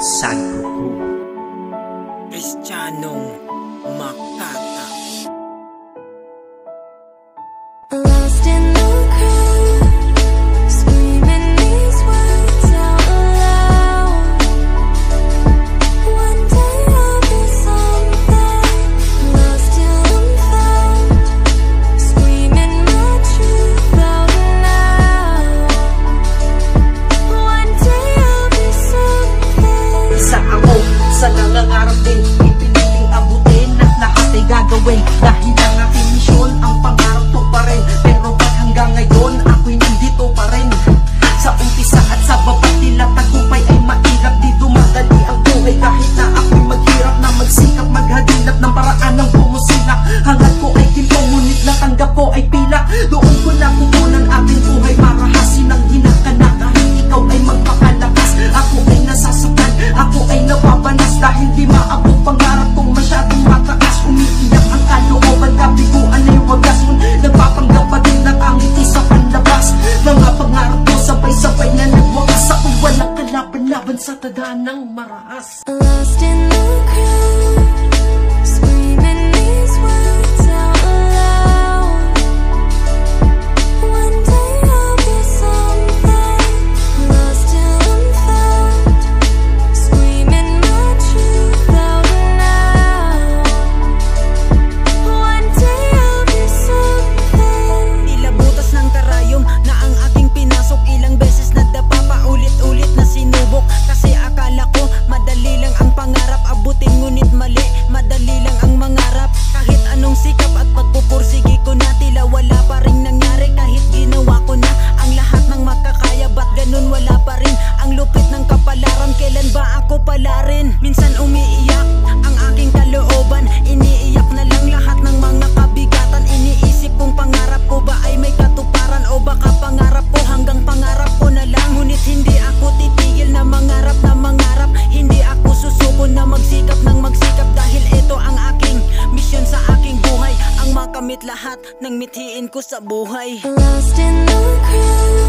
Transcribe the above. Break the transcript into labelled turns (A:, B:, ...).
A: Santo
B: Cristianong Makata.
C: Lost in the crowd, screaming these words out loud. One day I'll be something, lost till I'm found, screaming my truth out loud. One day I'll be something.
D: Isa ako sa nangangarap din, ipiniling abutin at lahat ay gagawin. Dahil ang aking misyon, ang pangarap to pa rin. Pero ba't hanggang ngayon, ako'y nandito pa rin? Sa umpisa at sa baba nila, tagumpay ay mahirap. Di dumadali ang buhay kahit na ako'y maghirap na magsikap, maghaginap ng paraan ng bumusilak. Hangat ko ay ginto, ngunit natanggap ko ay pilak. Doon ko na kukunan ating buhay, marahasin ang hinakana. Kahit ikaw ay magpakalakas, ako ay nasasaktan, ako ay napapanas. Dahil di maabot pangarap kong masyadong mataas. Umiiyak ang kalooban, kabiguan ay wagas. Nagpapanggap pa din ng ang ngiti sa panlabas. Mga pangarap ko sabay-sabay na nagwakas. Ako walang kalaban-laban sa tadanang marahas.
C: Lost in the crowd, screaming these words out loud. One day I'll be something, lost till I'm found, screaming my truth out loud. One day I'll be something.
B: Tila butas ng karayom na ang aking pinasok. Ilang beses nadapa pa, ulit-ulit na sinubok. Kasi akala ko madali lang ang pangarap abutin, ngunit mali, madali lang ang mangarap. Kahit anong sikap at pagpupursige ko na, tila wala pa rin nangyari. Kahit ginawa ko na ang lahat ng makakaya, ba't ganun wala pa rin ang lupit ng kapalaran? Kailan ba ako pala rin? Minsan umiiyak ang aking kalooban, iniiyak na lang lahat ng mga kabigatan. Iniisip kong pangarap ko ba ay may katuparan, o baka pangarap ko hanggang pangarap ko na lang. Ngunit hindi ako titigil na mangarap na mangarap. Hindi ako susuko na magsikap ng magsikap, dahil ito ang aking misyon sa aking buhay, ang makamit lahat ng mithiin ko sa buhay.
C: Lost in the crowd.